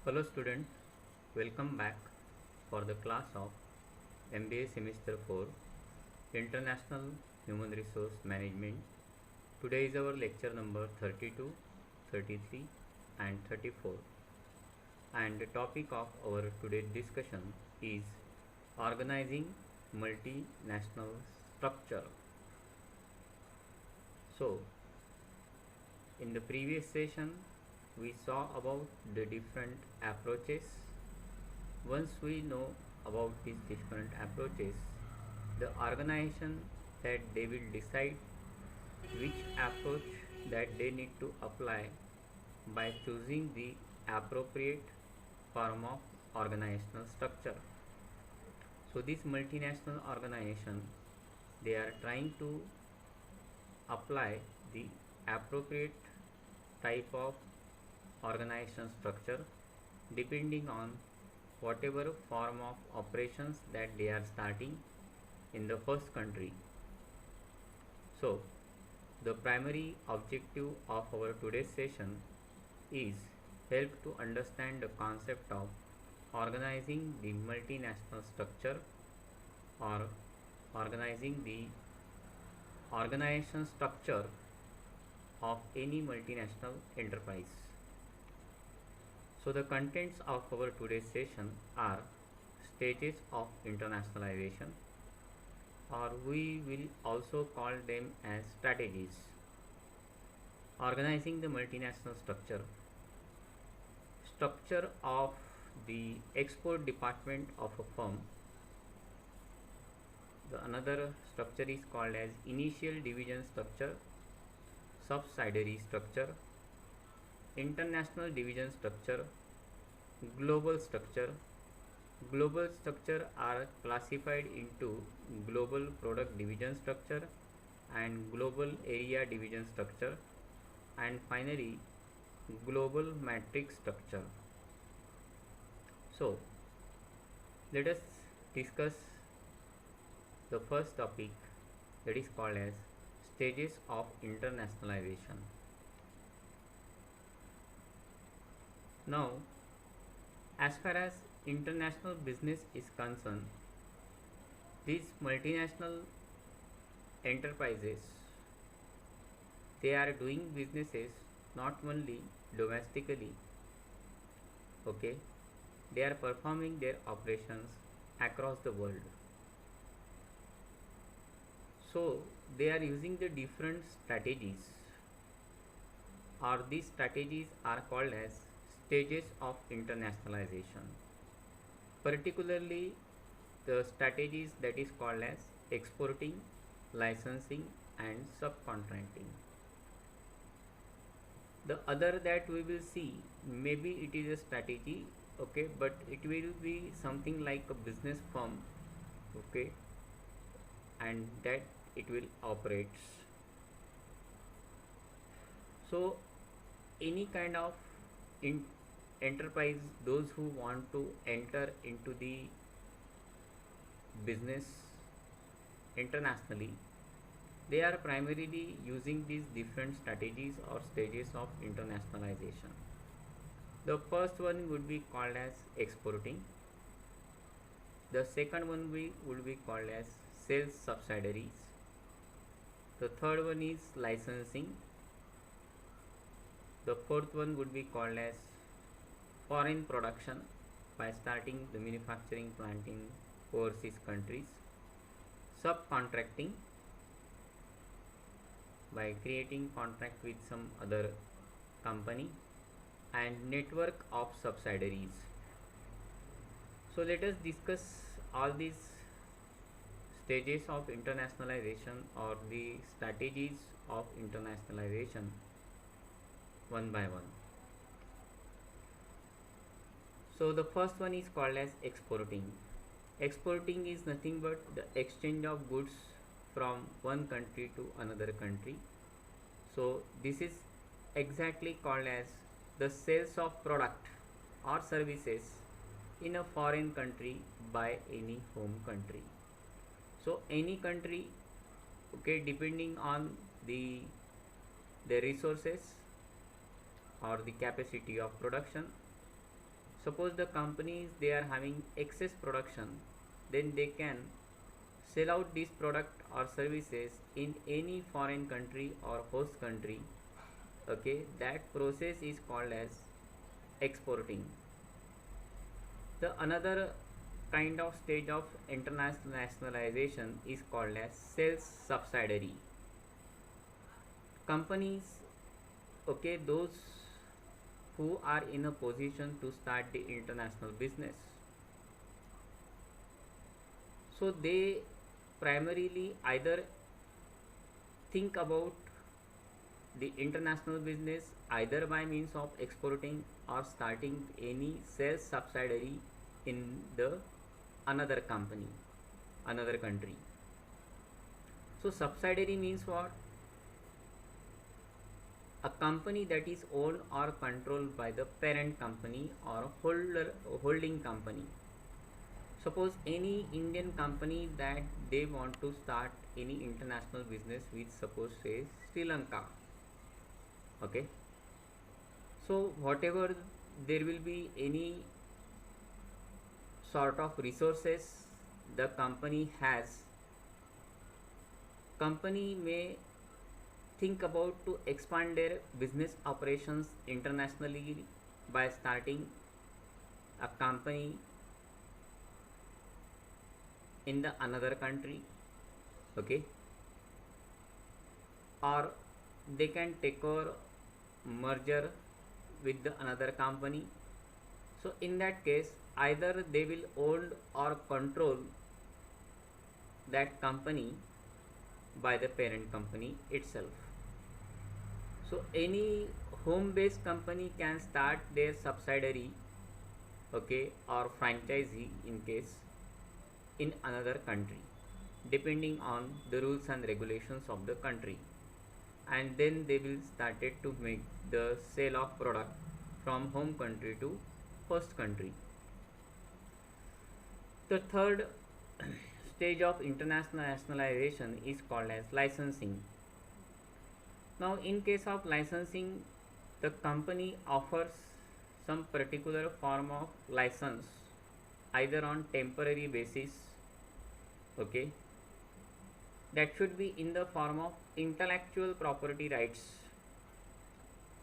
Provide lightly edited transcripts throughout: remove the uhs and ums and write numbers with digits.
Hello students, welcome back for the class of MBA Semester 4 International Human Resource Management. Today is our lecture number 32, 33 and 34, and the topic of our today's discussion is organizing multinational structure. So in the previous session we saw about the different approaches. Once we know about these different approaches, the organization that they will decide which approach that they need to apply by choosing the appropriate form of organizational structure. So this multinational organization, they are trying to apply the appropriate type of organization structure depending on whatever form of operations that they are starting in the first country. So the primary objective of our today's session is help to understand the concept of organizing the multinational structure or organizing the organization structure of any multinational enterprise. So the contents of our today's session are stages of internationalization, or we will also call them as strategies. Organizing the multinational structure. Structure of the export department of a firm. The another structure is called as initial division structure, subsidiary structure, international division structure, global structure. Global structure are classified into global product division structure and global area division structure, and finally global matrix structure. So let us discuss the first topic, that is called as stages of internationalization. Now, as far as international business is concerned, these multinational enterprises, they are doing businesses not only domestically, okay, they are performing their operations across the world. So they are using the different strategies, or these strategies are called as stages of internationalization. Particularly the strategies that is called as exporting, licensing and subcontracting. The other that we will see, maybe it is a strategy, okay, but it will be something like a business firm, okay, and that it will operates. So any kind of enterprise, those who want to enter into the business internationally, they are primarily using these different strategies or stages of internationalization. The first one would be called as exporting. The second one would be called as sales subsidiaries. The third one is licensing. The fourth one would be called as foreign production, by starting the manufacturing plant in overseas countries. Subcontracting, by creating contract with some other company. And network of subsidiaries. So let us discuss all these stages of internationalization or the strategies of internationalization one by one. So the first one is called as exporting. Exporting is nothing but the exchange of goods from one country to another country. So this is exactly called as the sales of product or services in a foreign country by any home country. So any country, okay, depending on the resources or the capacity of production, Suppose the companies they are having excess production, then they can sell out this product or services in any foreign country or host country. Okay, that process is called as exporting. The another kind of stage of internationalization is called as sales subsidiary. Companies, okay, those who are in a position to start the international business, so they primarily either think about the international business either by means of exporting or starting any sales subsidiary in the another company, another country. So subsidiary means what? A company that is owned or controlled by the parent company or holding company. Suppose any Indian company that they want to start any international business with, suppose say Sri Lanka. Okay, so whatever there will be any sort of resources the company has, company may think about to expand their business operations internationally by starting a company in the another country. Okay, or they can take over merger with the another company. So in that case either they will own or control that company by the parent company itself. So any home based company can start their subsidiary, okay, or franchisee in case in another country depending on the rules and regulations of the country, and then they will started to make the sale of product from home country to host country. The third stage of internationalization is called as licensing. Now in case of licensing, the company offers some particular form of license either on temporary basis, okay, that should be in the form of intellectual property rights.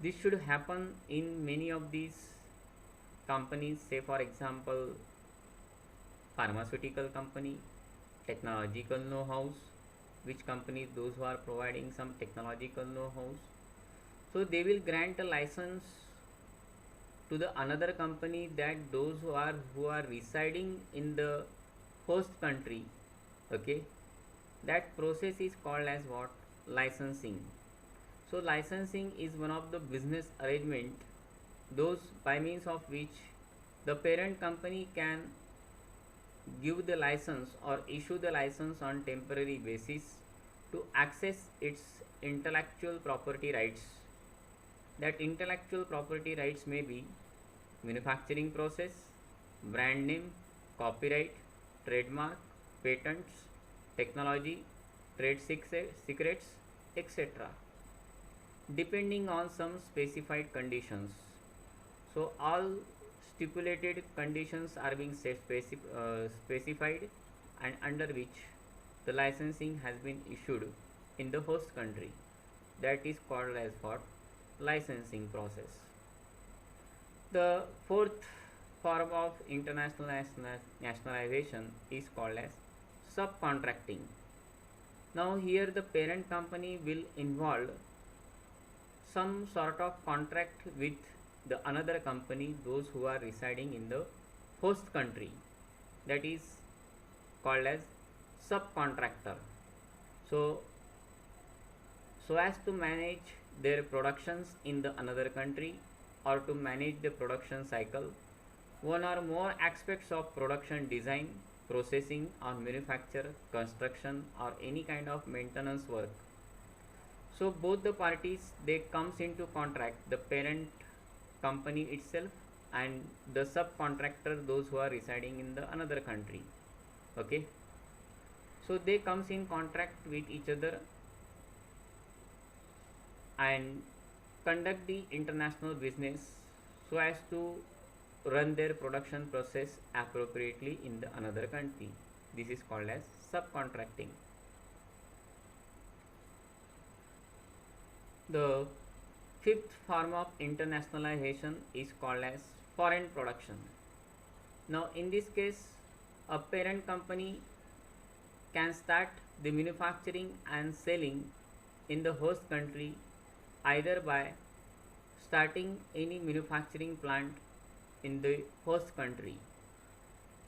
This should happen in many of these companies, say for example pharmaceutical company, technological know-hows, which companies those who are providing some technological know-hows, so they will grant a license to the another company that those who are residing in the host country. Okay, that process is called as what? Licensing. So licensing is one of the business arrangement those by means of which the parent company can give the license or issue the license on temporary basis to access its intellectual property rights. That intellectual property rights may be manufacturing process, brand name, copyright, trademark, patents, technology, trade secrets, etc. depending on some specified conditions. So all stipulated conditions are being specified, and under which the licensing has been issued in the host country. That is called as what? Licensing process. The fourth form of international nationalization is called as subcontracting. Now here the parent company will involve some sort of contract with the another company, those who are residing in the host country, that is called as subcontractor. So as to manage their productions in the another country or to manage the production cycle, one or more aspects of production design, processing or manufacture, construction or any kind of maintenance work. So both the parties they comes into contract, the parent company itself and the subcontractor, those who are residing in the another country. Okay, so they comes in contract with each other and conduct the international business so as to run their production process appropriately in the another country. This is called as subcontracting. The fifth form of internationalization is called as foreign production. Now, in this case, a parent company can start the manufacturing and selling in the host country either by starting any manufacturing plant in the host country.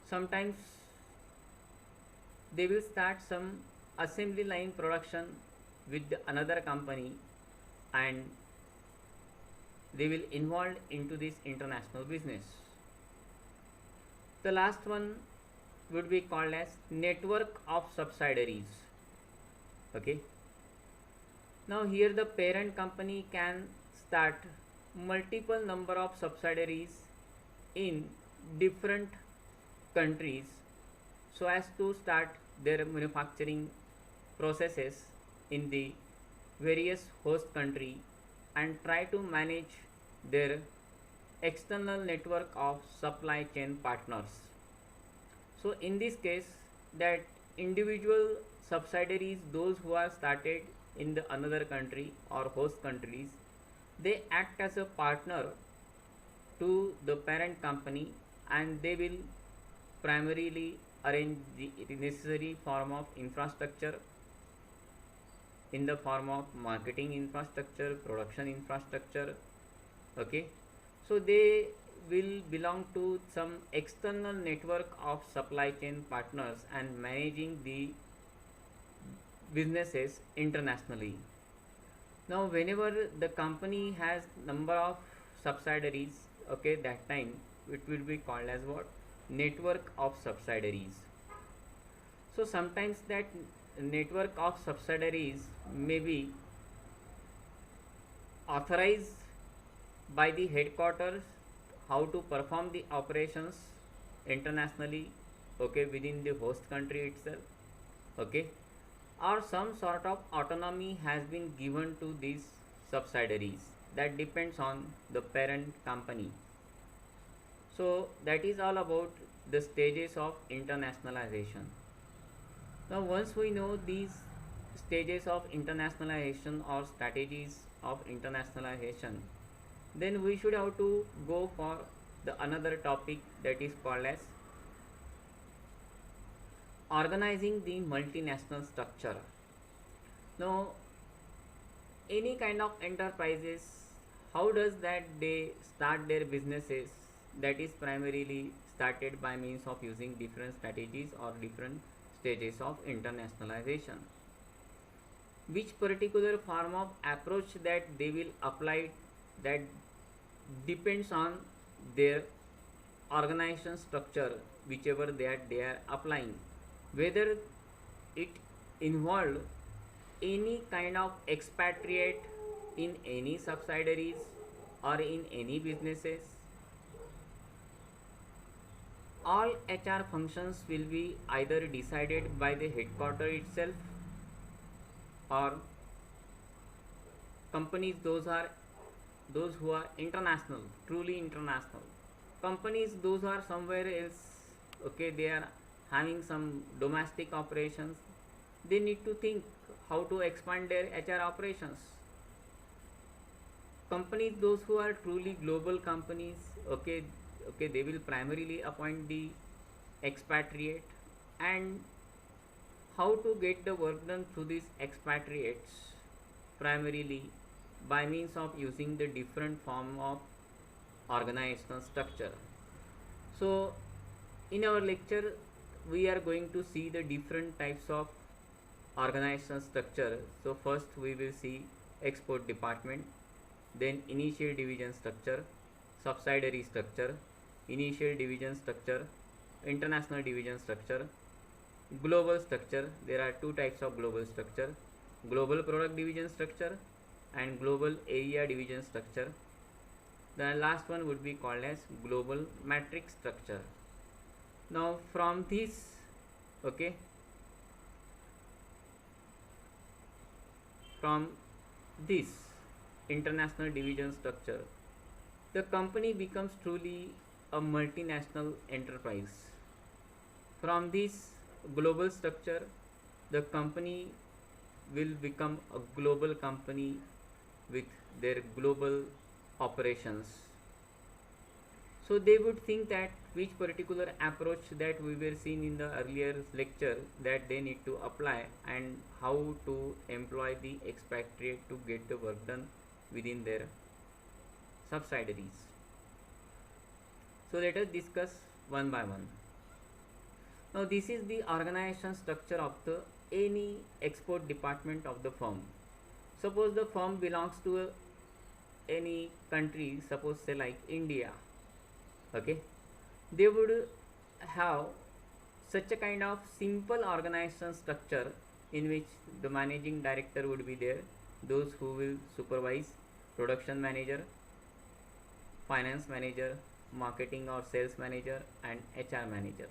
Sometimes they will start some assembly line production with another company, and they will involve into this international business. The last one would be called as network of subsidiaries. Okay, now here the parent company can start multiple number of subsidiaries in different countries so as to start their manufacturing processes in the various host country and try to manage their external network of supply chain partners. So in this case, that individual subsidiaries, those who are started in the another country or host countries, they act as a partner to the parent company, and they will primarily arrange the necessary form of infrastructure in the form of marketing infrastructure, production infrastructure. Okay, so they will belong to some external network of supply chain partners and managing the businesses internationally. Now whenever the company has number of subsidiaries, okay, that time it will be called as what? Network of subsidiaries. So sometimes that network of subsidiaries may be authorized by the headquarters how to perform the operations internationally, okay, within the host country itself, okay, or some sort of autonomy has been given to these subsidiaries. That depends on the parent company. So that is all about the stages of internationalization. Now once we know these stages of internationalization or strategies of internationalization, then we should have to go for the another topic, that is called as organizing the multinational structure. Now any kind of enterprises, how does that they start their businesses? That is primarily started by means of using different strategies or different stages of internationalization. Which particular form of approach that they will apply, that depends on their organization structure, whichever they are applying, whether it involved any kind of expatriate in any subsidiaries or in any businesses. All HR functions will be either decided by the headquarter itself, or companies those who are international, truly international. Companies those are somewhere else, okay, they are having some domestic operations, they need to think how to expand their HR operations. Companies those who are truly global companies, okay, they will primarily appoint the expatriate, and how to get the work done through these expatriates, primarily by means of using the different form of organizational structure. So in our lecture we are going to see the different types of organizational structure. So first we will see export department, then initial division structure, subsidiary structure, initial division structure, international division structure, global structure. There are two types of global structure: global product division structure and global area division structure. The last one would be called as global matrix structure. Now from this, okay, from this international division structure, the company becomes truly a multinational enterprise. From this global structure, the company will become a global company with their global operations. So they would think that which particular approach that we were seeing in the earlier lecture that they need to apply, and how to employ the expatriate to get the work done within their subsidiaries. So let us discuss one by one. Now this is the organization structure of the any export department of the firm. Suppose the firm belongs to any country, suppose say like India. Okay, they would have such a kind of simple organization structure in which the managing director would be there, those who will supervise production manager, finance manager, marketing or sales manager, and HR manager.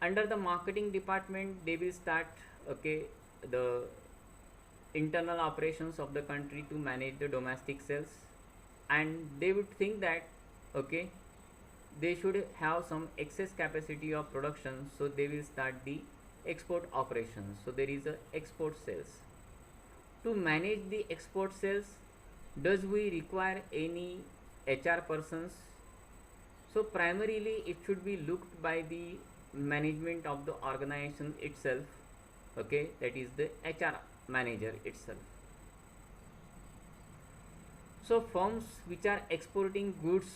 Under the marketing department, they will start, okay, the internal operations of the country to manage the domestic sales, and they would think that, okay, they should have some excess capacity of production, so they will start the export operations. So there is a export sales. To manage the export sales, does we require any HR persons? So primarily it should be looked by the management of the organization itself, okay, that is the HR manager itself. So firms which are exporting goods,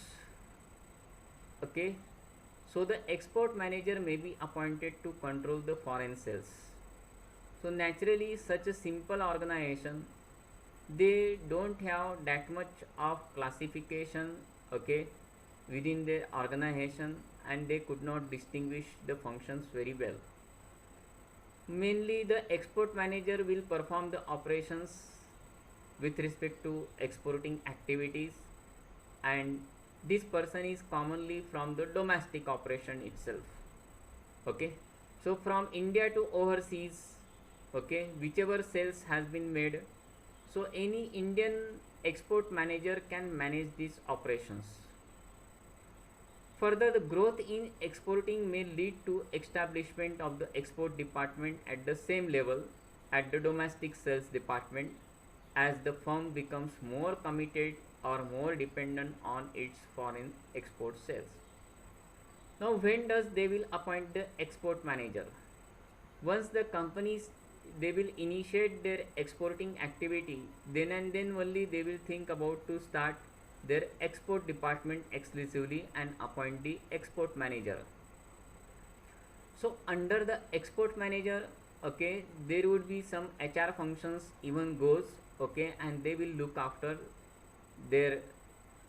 okay, so the export manager may be appointed to control the foreign sales. So naturally such a simple organization, they don't have that much of classification, okay, within their organization, and they could not distinguish the functions very well. Mainly the export manager will perform the operations with respect to exporting activities, and this person is commonly from the domestic operation itself. Okay, so from India to overseas, okay, whichever sales has been made, so any Indian export manager can manage these operations. Further, the growth in exporting may lead to establishment of the export department at the same level at the domestic sales department, as the firm becomes more committed or more dependent on its foreign export sales. Now when does they will appoint the export manager? Once the companies, they will initiate their exporting activity, then and then only they will think about to start their export department exclusively and appoint the export manager. So under the export manager, okay, there would be some HR functions even goes, okay, and they will look after their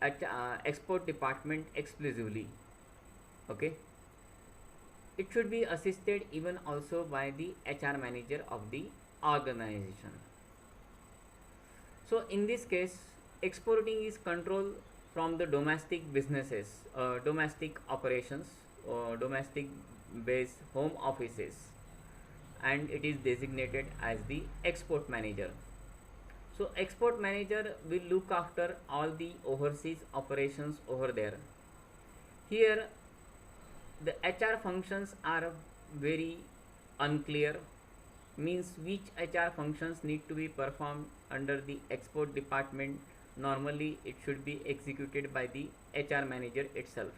export department exclusively. Okay, it should be assisted even also by the HR manager of the organization. So in this case, exporting is controlled from the domestic businesses, domestic operations, domestic based home offices, and it is designated as the export manager. So export manager will look after all the overseas operations over there. Here the HR functions are very unclear, means which HR functions need to be performed under the export department. Normally it should be executed by the HR manager itself.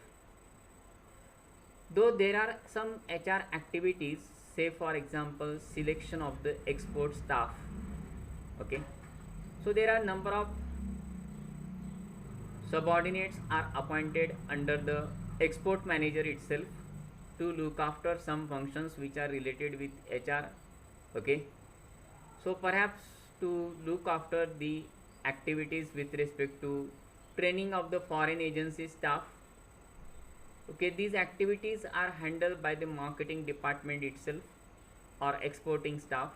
Though there are some HR activities, say for example selection of the export staff, okay, so there are number of subordinates are appointed under the export manager itself to look after some functions which are related with HR. Okay, so perhaps to look after the activities with respect to training of the foreign agency staff. Okay, these activities are handled by the marketing department itself or exporting staff.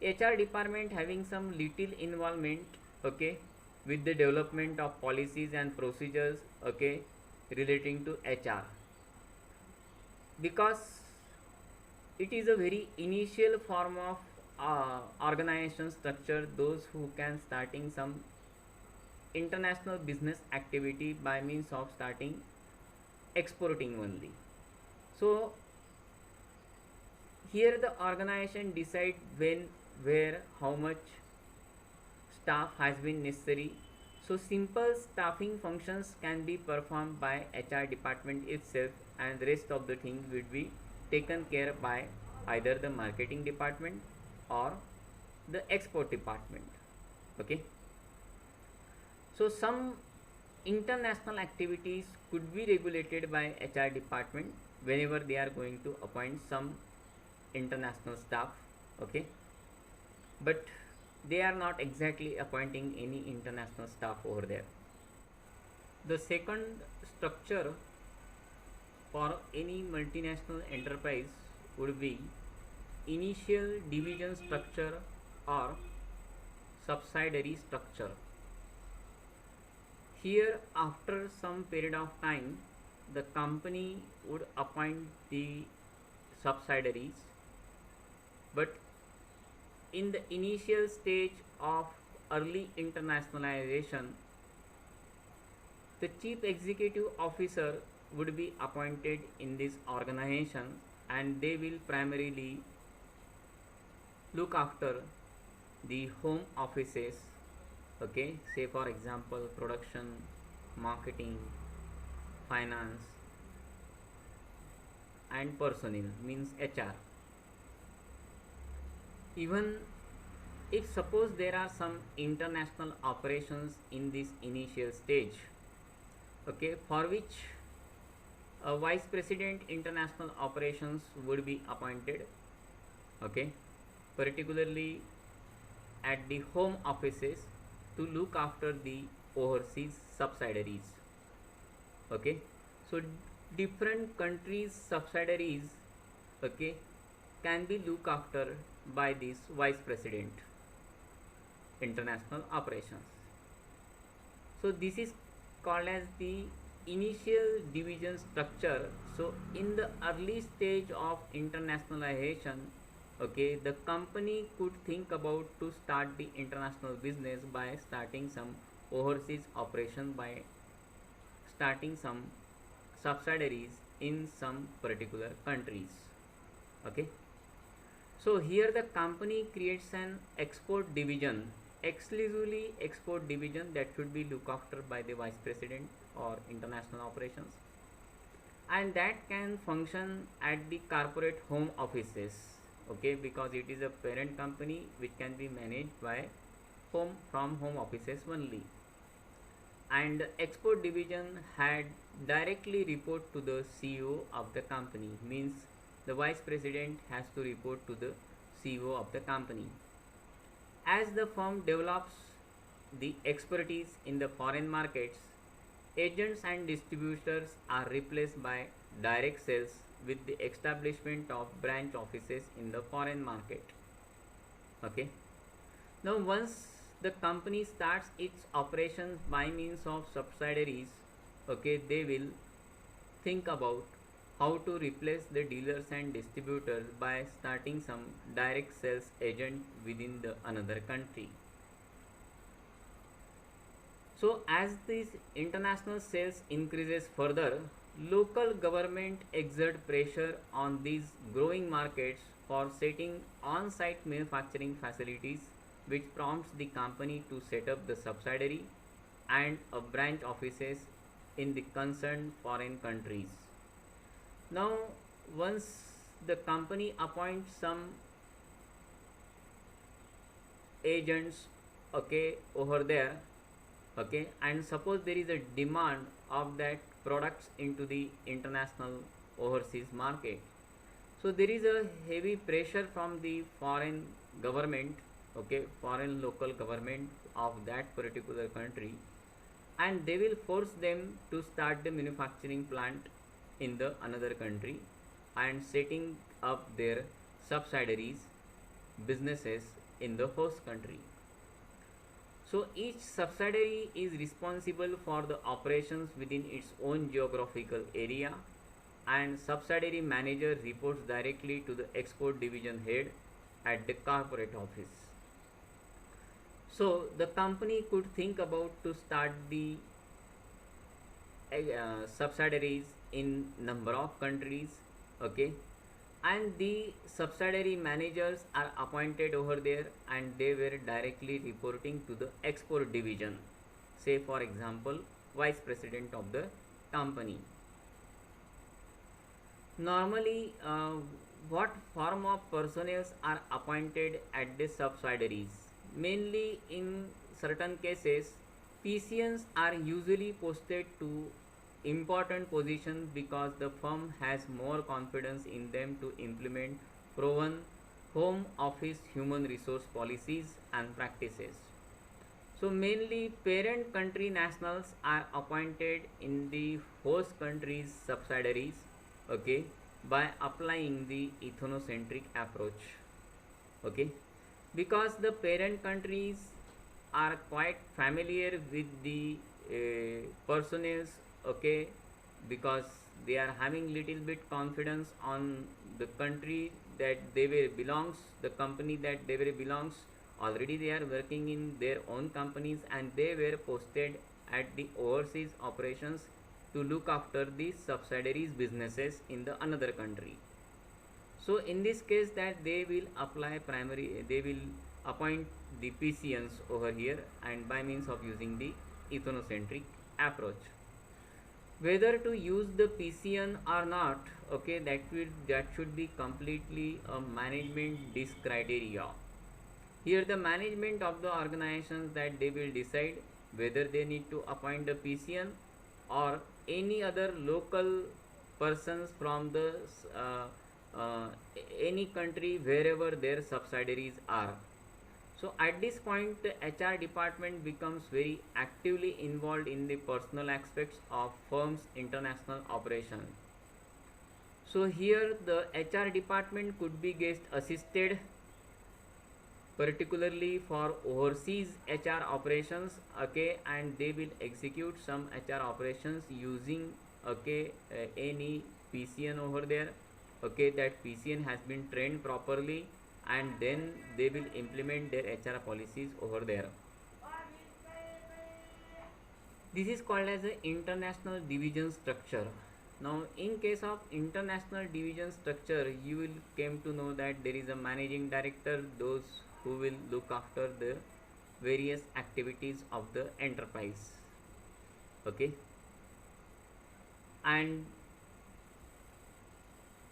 HR department having some little involvement, okay, with the development of policies and procedures, okay, relating to HR, because it is a very initial form of organization structure. Those who can starting some international business activity by means of starting exporting only. So here the organization decide when, where, how much staff has been necessary. So simple staffing functions can be performed by HR department itself, and the rest of the thing will be taken care by either the marketing department or the export department. Okay. So some international activities could be regulated by HR department whenever they are going to appoint some international staff. Okay, but they are not exactly appointing any international staff over there. The second structure for any multinational enterprise would be initial division structure or subsidiary structure. Here, after some period of time, the company would appoint the subsidiaries, but in the initial stage of early internationalization, the chief executive officer would be appointed in this organization, and they will primarily look after the home offices. Okay, say for example production, marketing, finance, and personnel means HR. Even if suppose there are some international operations in this initial stage, okay, for which a vice president international operations would be appointed, okay, particularly at the home offices to look after the overseas subsidiaries. Okay, so different countries subsidiaries, okay, can be looked after by this vice president international operations. So this is called as the initial division structure. So in the early stage of internationalization, okay, the company could think about to start the international business by starting some overseas operation, by starting some subsidiaries in some particular countries. Okay, so here the company creates an export division, exclusively export division, that should be looked after by the vice president or international operations, and that can function at the corporate home offices. Okay, because it is a parent company which can be managed by home, from home offices only. And the export division had directly report to the CEO of the company, means the vice president has to report to the CEO of the company. As the firm develops the expertise in the foreign markets, agents and distributors are replaced by direct sales with the establishment of branch offices in the foreign market. Okay. Now once the company starts its operations by means of subsidiaries, okay, they will think about how to replace the dealers and distributors by starting some direct sales agent within the another country. So as this international sales increases further, local government exert pressure on these growing markets for setting on-site manufacturing facilities, which prompts the company to set up the subsidiary and a branch offices in the concerned foreign countries. Now once the company appoints some agents, okay, over there, okay, and suppose there is a demand of that products into the international overseas market, so there is a heavy pressure from the foreign government, okay, foreign local government of that particular country, and they will force them to start the manufacturing plant in the another country and setting up their subsidiaries, businesses in the host country. So each subsidiary is responsible for the operations within its own geographical area, and subsidiary manager reports directly to the export division head at the corporate office. So the company could think about to start the subsidiaries in number of countries, okay, and the subsidiary managers are appointed over there and they were directly reporting to the export division, say for example vice president of the company. Normally, what form of personnel are appointed at the subsidiaries? Mainly in certain cases, PCNs are usually posted to important positions because the firm has more confidence in them to implement proven home office human resource policies and practices. So mainly parent country nationals are appointed in the host country's subsidiaries, okay, by applying the ethnocentric approach, okay, because the parent countries are quite familiar with the personnels, okay, because they are having little bit confidence on the country that they were belongs, the company that they were belongs. Already they are working in their own companies and they were posted at the overseas operations to look after the subsidiaries businesses in the another country. So in this case that they will apply primary, they will appoint the PCNs over here and by means of using the ethnocentric approach. Whether to use the PCN or not, okay, that should be completely a management disc criteria. Here the management of the organizations that they will decide whether they need to appoint the PCN or any other local persons from the uh, uh, any country wherever their subsidiaries are. So at this point the HR department becomes very actively involved in the personal aspects of firm's international operation. So here the HR department could be guest assisted particularly for overseas HR operations, okay, and they will execute some HR operations using, okay, any PCN over there, okay, that PCN has been trained properly and then they will implement their HR policies over there. This is called as an international division structure. Now in case of international division structure you will came to know that there is a managing director, those who will look after the various activities of the enterprise, okay, and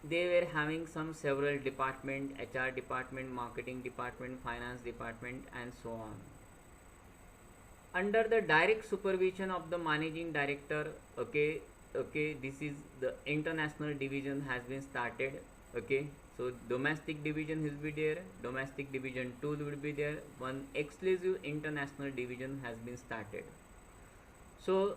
they were having some several department, HR department, marketing department, finance department and so on. Under the direct supervision of the managing director, okay, okay, this is the international division has been started, okay. So domestic division will be there, domestic division 2 will be there, one exclusive international division has been started. So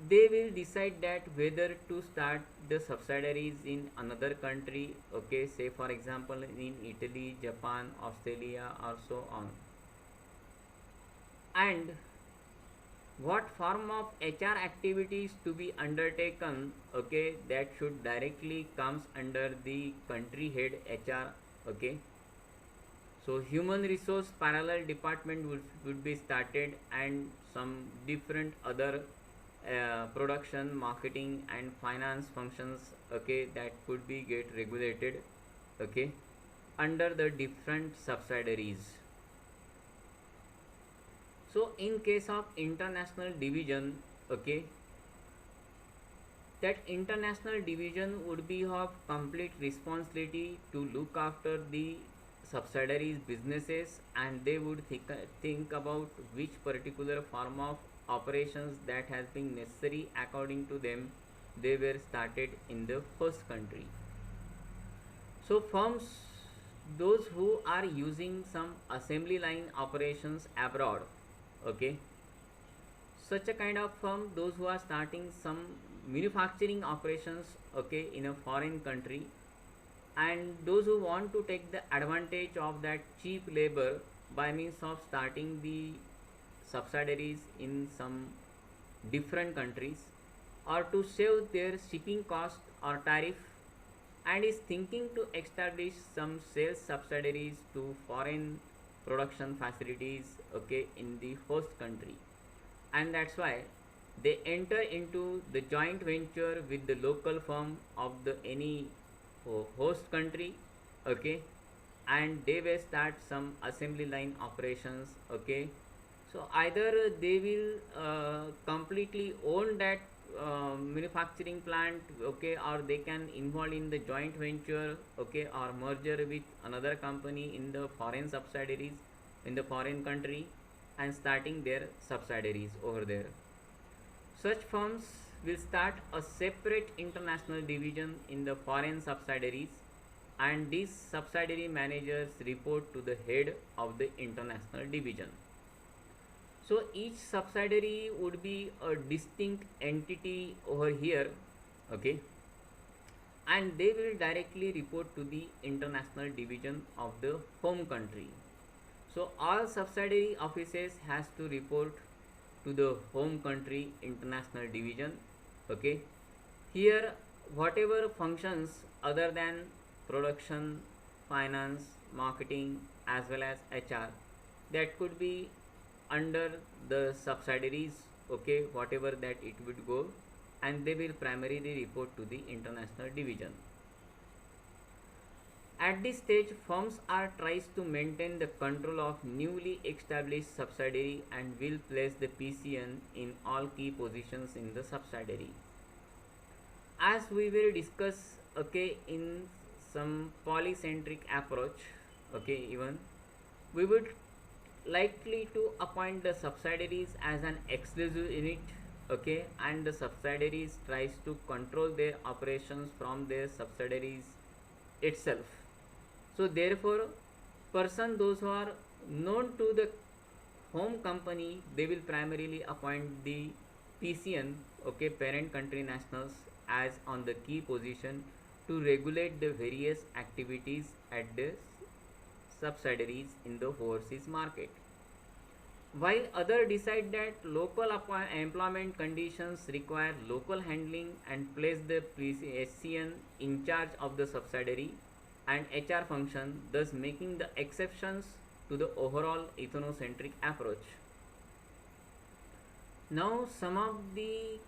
they will decide that whether to start the subsidiaries in another country, okay, say for example in Italy, Japan, Australia or so on, and what form of HR activities to be undertaken, okay, that should directly comes under the country head HR, okay. So human resource parallel department would be started and some different other production, marketing and finance functions, okay, that could be get regulated, okay, under the different subsidiaries. So in case of international division, okay, that international division would be of complete responsibility to look after the subsidiaries businesses and they would think about which particular form of operations that has been necessary according to them they were started in the first country. So firms, those who are using some assembly line operations abroad, okay, such a kind of firm, those who are starting some manufacturing operations, okay, in a foreign country, and those who want to take the advantage of that cheap labor by means of starting the subsidiaries in some different countries or to save their shipping cost or tariff and is thinking to establish some sales subsidiaries to foreign production facilities, okay, in the host country, and that's why they enter into the joint venture with the local firm of the any host country, okay, and they will start some assembly line operations, okay. So either they will completely own that manufacturing plant, okay, or they can involve in the joint venture, okay, or merger with another company in the foreign subsidiaries in the foreign country and starting their subsidiaries over there. Such firms will start a separate international division in the foreign subsidiaries, and these subsidiary managers report to the head of the international division. So each subsidiary would be a distinct entity over here, okay, and they will directly report to the international division of the home country. So all subsidiary offices has to report to the home country international division, okay. Here whatever functions other than production, finance, marketing as well as HR, that could be under the subsidiaries, okay, whatever that it would go, and they will primarily report to the international division. At this stage, firms are tries to maintain the control of newly established subsidiary and will place the PCN in all key positions in the subsidiary. As we will discuss, okay, in some polycentric approach, okay, even we would likely to appoint the subsidiaries as an exclusive unit, okay, and the subsidiaries tries to control their operations from their subsidiaries itself. So therefore person those who are known to the home company, they will primarily appoint the PCN, okay, parent country nationals, as on the key position to regulate the various activities at the subsidiaries in the overseas market, while others decide that local employment conditions require local handling and place the SCN in charge of the subsidiary and HR function, thus making the exceptions to the overall ethnocentric approach. Now some of the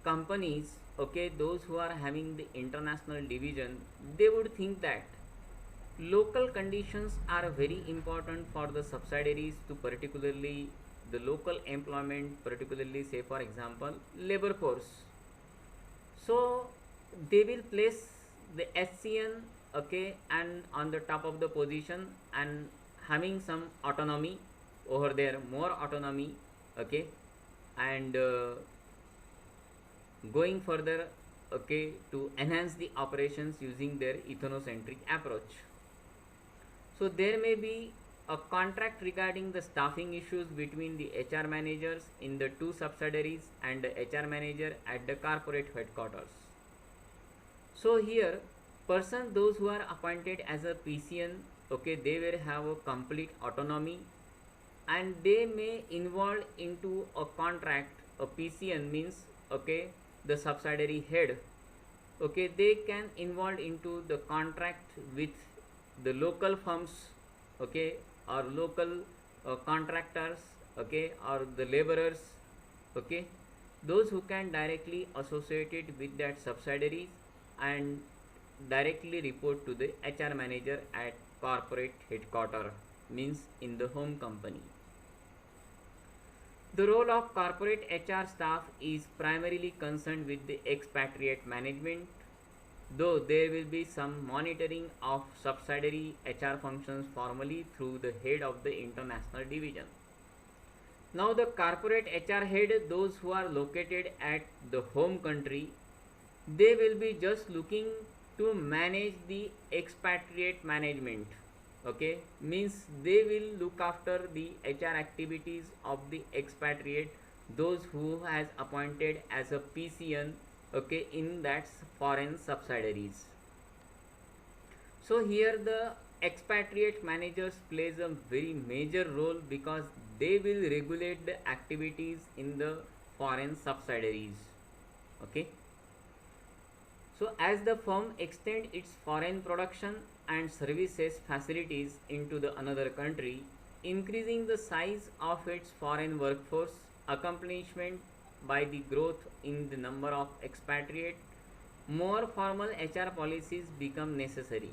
companies, okay, those who are having the international division, they would think that local conditions are very important for the subsidiaries to particularly the local employment, particularly say for example labor force. So they will place the SCN, okay, and on the top of the position and having some autonomy over there, more autonomy, okay, and going further, okay, to enhance the operations using their ethnocentric approach. So there may be a contract regarding the staffing issues between the HR managers in the two subsidiaries and the HR manager at the corporate headquarters. So here person those who are appointed as a PCN, okay, they will have a complete autonomy and they may involve into a contract. A PCN means, okay, the subsidiary head, okay, they can involve into the contract with the local firms, okay, or local contractors, okay, or the laborers, okay, those who can directly associated with that subsidiaries and directly report to the HR manager at corporate headquarter, means in the home company. The role of corporate HR staff is primarily concerned with the expatriate management, though there will be some monitoring of subsidiary HR functions formally through the head of the international division. Now the corporate HR head, those who are located at the home country, they will be just looking to manage the expatriate management, okay, means they will look after the HR activities of the expatriate, those who has appointed as a PCN, okay, in that foreign subsidiaries. So here the expatriate managers plays a very major role because they will regulate the activities in the foreign subsidiaries, okay. So as the firm extend its foreign production and services facilities into the another country, increasing the size of its foreign workforce, accomplishment by the growth in the number of expatriate, more formal HR policies become necessary.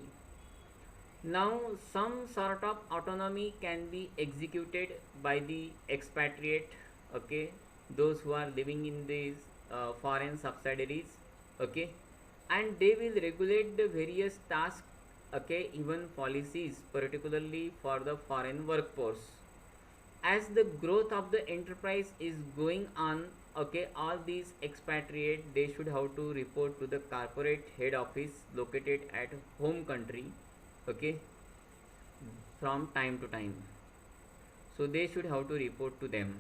Now, some sort of autonomy can be executed by the expatriate, okay, those who are living in these foreign subsidiaries, okay, and they will regulate the various tasks, okay, even policies, particularly for the foreign workforce. As the growth of the enterprise is going on, okay, all these expatriate they should have to report to the corporate head office located at home country, okay, from time to time. So they should have to report to them.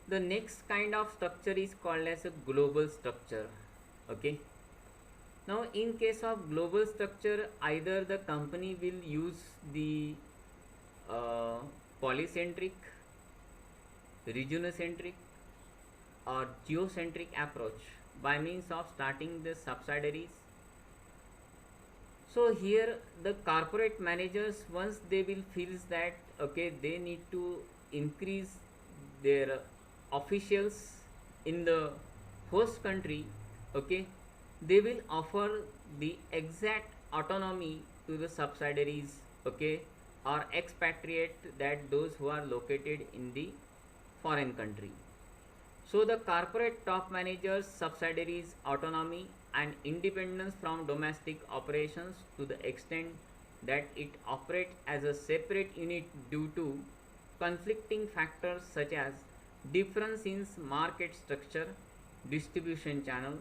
The next kind of structure is called as a global structure, okay. Now in case of global structure, either the company will use the uh, polycentric, regionocentric or geocentric approach by means of starting the subsidiaries. So here the corporate managers, once they will feels that okay they need to increase their officials in the host country, okay, they will offer the exact autonomy to the subsidiaries, okay, or expatriate, that those who are located in the foreign country. So the corporate top managers subsidiaries autonomy and independence from domestic operations to the extent that it operates as a separate unit due to conflicting factors such as difference in market structure, distribution channel,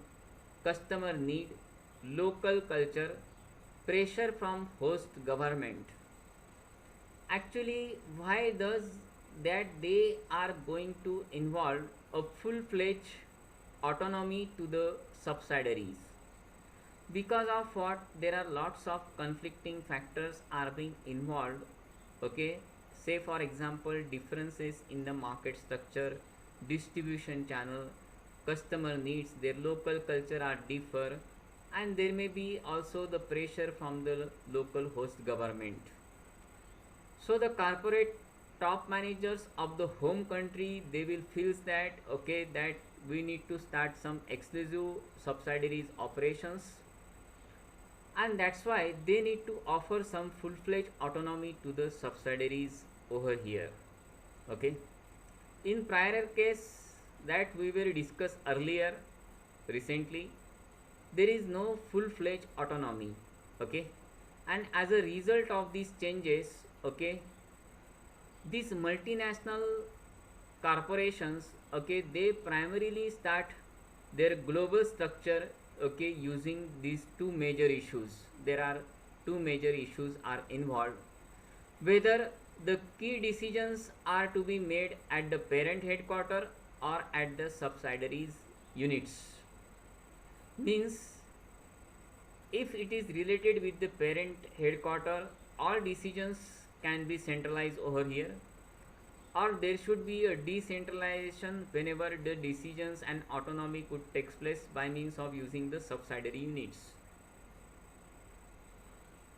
customer need, local culture, pressure from host government. Actually, why does that they are going to involve a full-fledged autonomy to the subsidiaries? Because of what, there are lots of conflicting factors are being involved, okay. Say for example differences in the market structure, distribution channel, customer needs, their local culture are differ, and there may be also the pressure from the local host government. So the corporate top managers of the home country they will feels that okay that we need to start some exclusive subsidiaries operations, and that's why they need to offer some full-fledged autonomy to the subsidiaries over here, okay. In prior case that we will discuss earlier recently, there is no full-fledged autonomy, okay, and as a result of these changes, okay, these multinational corporations, okay, they primarily start their global structure, okay, using these two major issues. There are two major issues are involved, whether the key decisions are to be made at the parent headquarter or at the subsidiaries units. Means if it is related with the parent headquarter, all decisions can be centralized over here, or there should be a decentralization whenever the decisions and autonomy could take place by means of using the subsidiary units.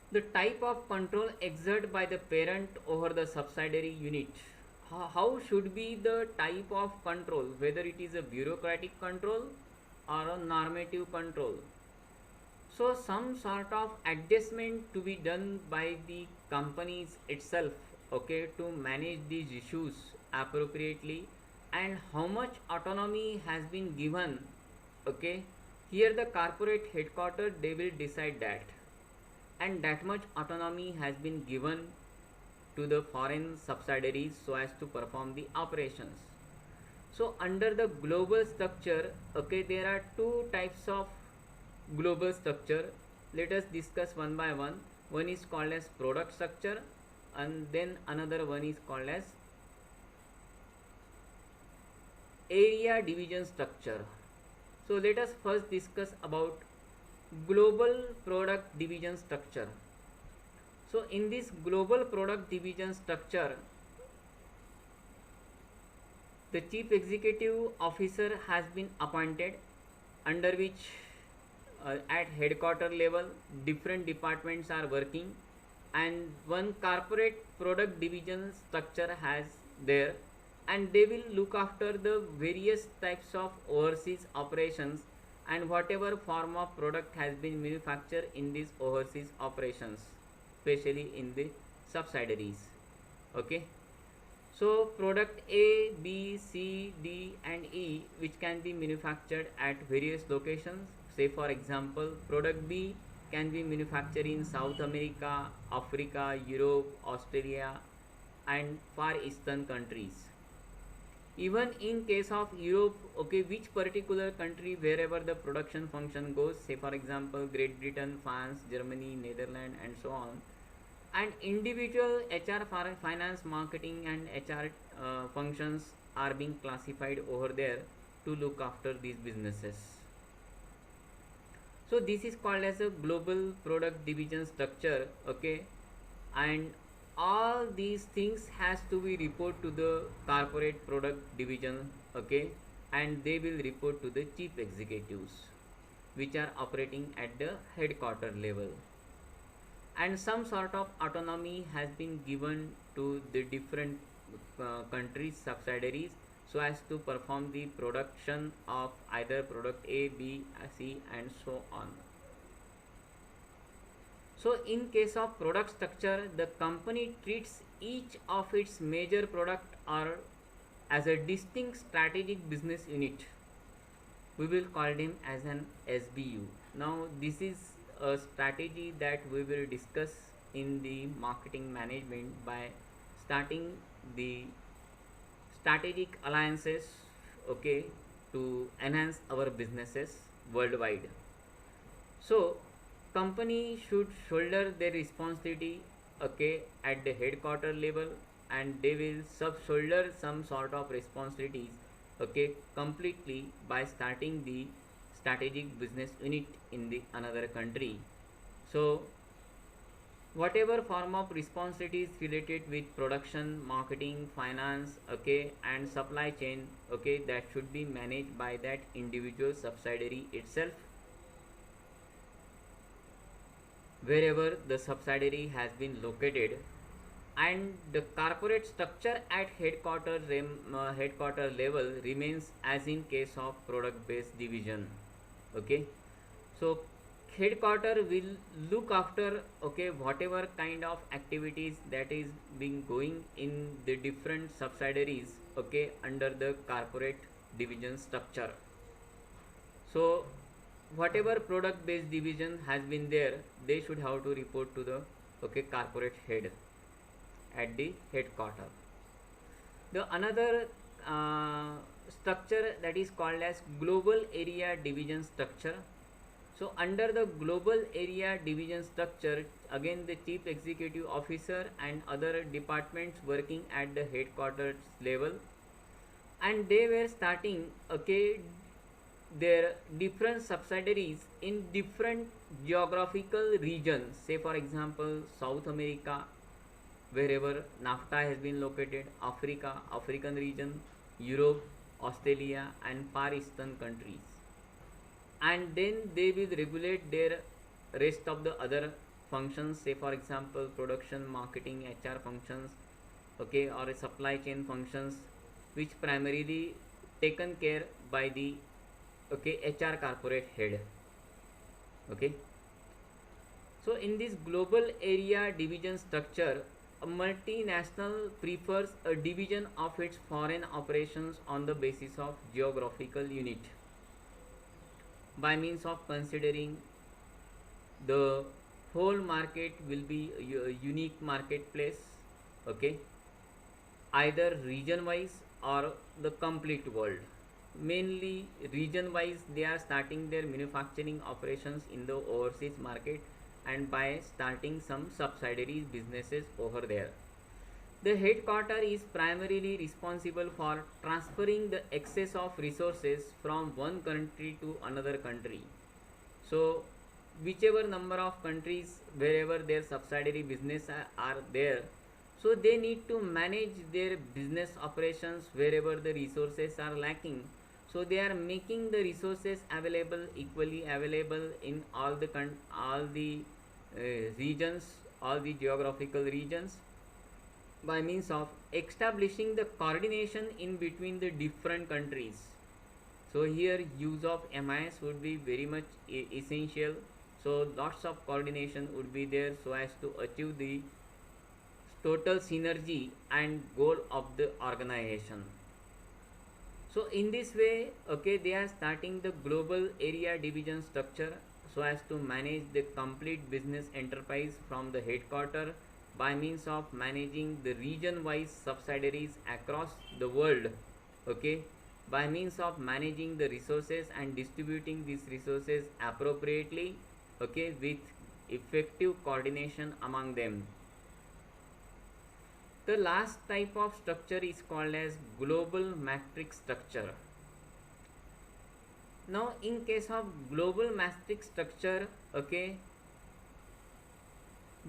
The type of control exerted by the parent over the subsidiary unit. How should be the type of control, whether it is a bureaucratic control or a normative control. So some sort of adjustment to be done by the companies itself, okay, to manage these issues appropriately, and how much autonomy has been given, okay. Here the corporate headquarters they will decide that, and that much autonomy has been given to the foreign subsidiaries so as to perform the operations. So under the global structure, okay, there are two types of global structure. Let us discuss one by one. One is called as product structure, and then another one is called as area division structure. So let us first discuss about global product division structure. So in this global product division structure, the chief executive officer has been appointed, under which at headquarter level different departments are working, and one corporate product division structure has there, and they will look after the various types of overseas operations and whatever form of product has been manufactured in these overseas operations, especially in the subsidiaries. Okay, so product A, B, C, D and E which can be manufactured at various locations. Say for example, product B can be manufactured in South America, Africa, Europe, Australia and Far Eastern countries. Even in case of Europe, okay, which particular country wherever the production function goes, say for example Great Britain, France, Germany, Netherlands and so on, and individual HR, finance, marketing and HR functions are being classified over there to look after these businesses. So this is called as a global product division structure. Okay, and all these things has to be report to the corporate product division. Okay, and they will report to the chief executives which are operating at the headquarter level, and some sort of autonomy has been given to the different countries subsidiaries so as to perform the production of either product A, B, C and so on. So in case of product structure, the company treats each of its major product or as a distinct strategic business unit. We will call them as an SBU. Now this is a strategy that we will discuss in the marketing management by starting the strategic alliances, okay, to enhance our businesses worldwide. So company should shoulder their responsibility, okay, at the headquarter level, and they will sub shoulder some sort of responsibilities, okay, completely by starting the strategic business unit in the another country. So whatever form of responsibilities related with production, marketing, finance, okay, and supply chain, okay, that should be managed by that individual subsidiary itself, wherever the subsidiary has been located. And the corporate structure at headquarter level remains as in case of product based division. Okay, so headquarter will look after, okay, whatever kind of activities that is being going in the different subsidiaries, okay, under the corporate division structure. So whatever product based division has been there, they should have to report to the, okay, corporate head at the headquarter. The another structure that is called as global area division structure. So under the global area division structure, again the chief executive officer and other departments working at the headquarters level, and they were starting, okay, their different subsidiaries in different geographical regions. Say for example South America, wherever NAFTA has been located, Africa, African region, Europe, Australia and Far Eastern countries. And then they will regulate their rest of the other functions, say for example production, marketing, HR functions, okay, or supply chain functions, which primarily taken care by the, okay, HR corporate head. Okay, so in this global area division structure, a multinational prefers a division of its foreign operations on the basis of geographical unit, by means of considering the whole market will be a unique marketplace, okay, either region wise or the complete world. Mainly region wise, they are starting their manufacturing operations in the overseas market, and by starting some subsidiaries businesses over there. The headquarter is primarily responsible for transferring the excess of resources from one country to another country. So whichever number of countries wherever their subsidiary business are there, so they need to manage their business operations wherever the resources are lacking. So they are making the resources available, equally available in all the regions all the geographical regions by means of establishing the coordination in between the different countries. So here use of MIS would be very much essential. So lots of coordination would be there so as to achieve the total synergy and goal of the organization. So in this way, okay, they are starting the global area division structure so as to manage the complete business enterprise from the headquarter by means of managing the region wise subsidiaries across the world, okay, by means of managing the resources and distributing these resources appropriately, okay, with effective coordination among them. The last type of structure is called as global matrix structure. Now in case of global matrix structure, okay,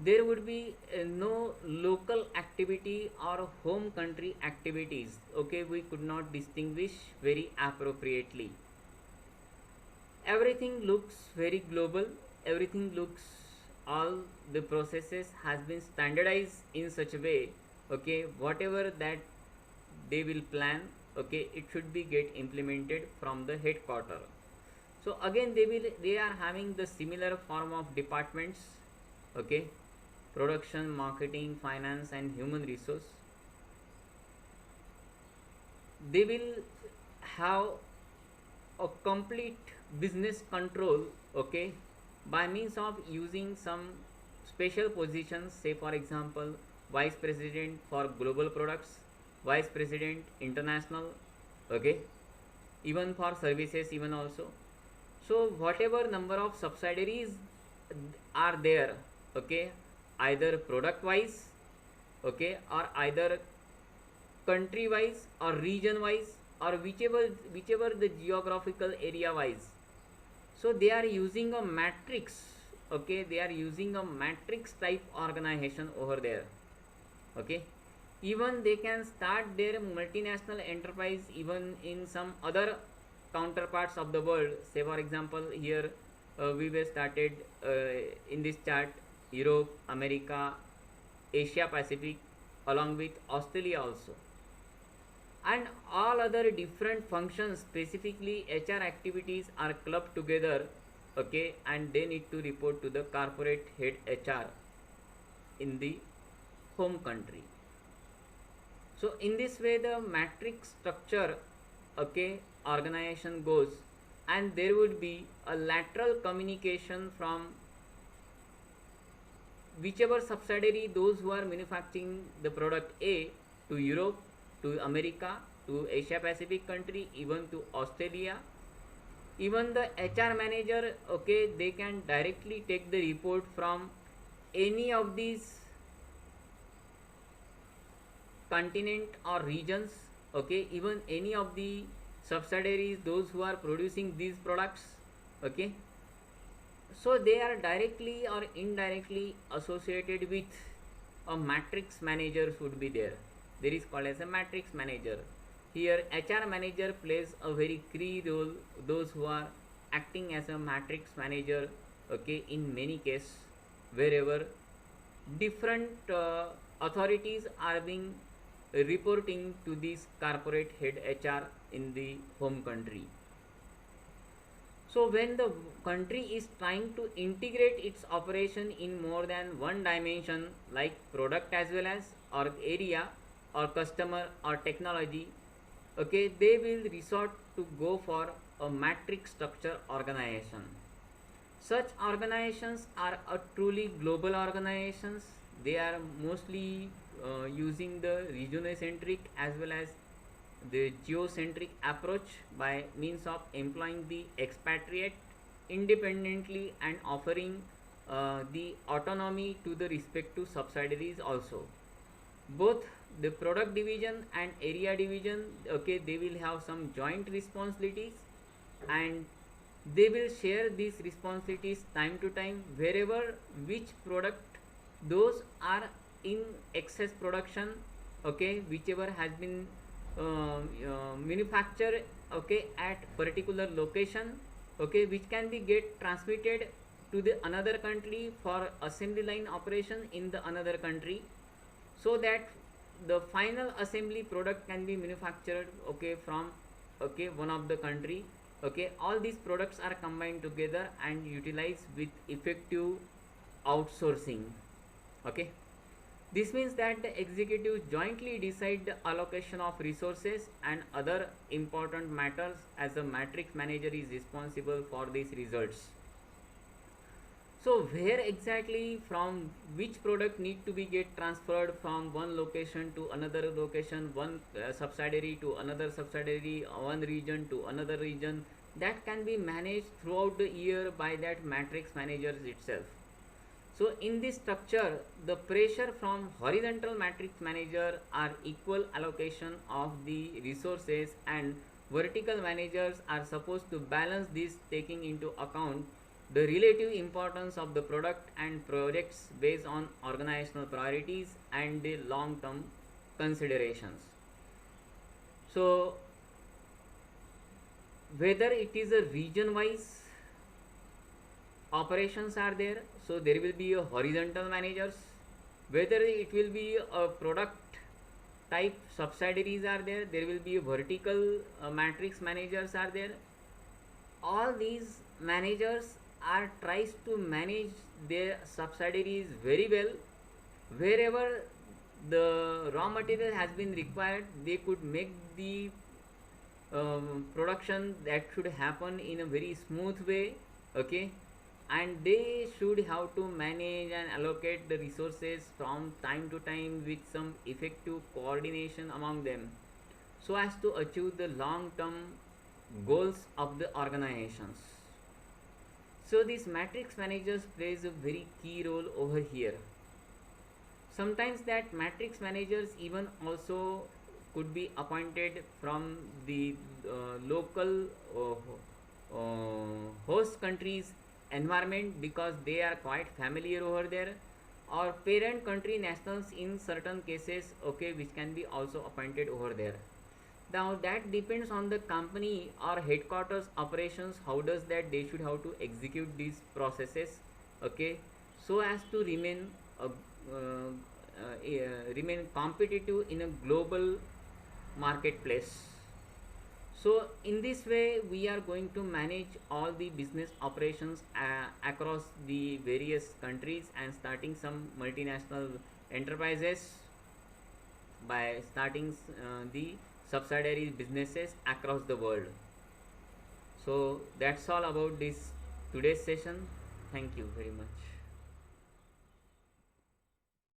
there would be no local activity or home country activities, okay, we could not distinguish very appropriately. Everything looks very global, everything looks, all the processes has been standardized in such a way, okay, whatever that they will plan, okay, it should be get implemented from the headquarter. So again they are having the similar form of departments, okay, production, marketing, finance and human resource. They will have a complete business control, okay, by means of using some special positions, say for example vice president for global products, vice president international, okay, even for services even also. So whatever number of subsidiaries are there, okay, either product wise, okay, or either country wise or region wise or whichever the geographical area wise. So they are using a matrix, okay, they are using a matrix type organization over there, okay. Even they can start their multinational enterprise even in some other counterparts of the world. Say for example here we were started in this chart Europe, America, Asia Pacific along with Australia also, and all other different functions, specifically HR activities are clubbed together, okay, and they need to report to the corporate head HR in the home country. So in this way the matrix structure, okay, organization goes, and there would be a lateral communication from whichever subsidiary, those who are manufacturing the product A, to Europe, to America, to Asia Pacific country, even to Australia. Even the HR manager, okay, they can directly take the report from any of these continent or regions, okay, even any of the subsidiaries, those who are producing these products, okay. So they are directly or indirectly associated with a matrix manager should be there. There is called as a matrix manager. Here HR manager plays a very key role, those who are acting as a matrix manager, okay, in many cases wherever different authorities are being reporting to this corporate head HR in the home country. So when the country is trying to integrate its operation in more than one dimension, like product as well as or area or customer or technology, okay, they will resort to go for a matrix structure organization. Such organizations are a truly global organizations. They are mostly using the regionocentric as well as the geocentric approach by means of employing the expatriate independently and offering the autonomy to the respective subsidiaries also. Both the product division and area division, okay, they will have some joint responsibilities, and they will share these responsibilities time to time wherever which product those are in excess production, okay, whichever has been manufactured, okay, at particular location, okay, which can be get transmitted to the another country for assembly line operation in the another country, so that the final assembly product can be manufactured, okay, from, okay, one of the country. Okay, all these products are combined together and utilized with effective outsourcing. Okay, this means that the executives jointly decide the allocation of resources and other important matters, as a matrix manager is responsible for these results. So where exactly, from which product need to be get transferred from one location to another location, one subsidiary to another subsidiary, one region to another region, that can be managed throughout the year by that matrix managers itself. So in this structure, the pressure from horizontal matrix manager are equal allocation of the resources, and vertical managers are supposed to balance this, taking into account the relative importance of the product and projects based on organizational priorities and the long term considerations. So whether it is a region wise operations are there, so there will be a horizontal managers. Whether it will be a product type subsidiaries are there, there will be a vertical matrix managers are there. All these managers are tries to manage their subsidiaries very well. Wherever the raw material has been required, they could make the production that should happen in a very smooth way. Okay, and they should have to manage and allocate the resources from time to time with some effective coordination among them, so as to achieve the long term goals of the organizations. So these matrix managers plays a very key role over here. Sometimes that matrix managers even also could be appointed from the local host countries environment, because they are quite familiar over there, or parent country nationals in certain cases, okay, which can be also appointed over there. Now that depends on the company or headquarters operations, how does that they should have to execute these processes, okay, so as to remain remain competitive in a global marketplace. So in this way we are going to manage all the business operations across the various countries, and starting some multinational enterprises by starting the subsidiary businesses across the world. So that's all about this today's session. Thank you very much.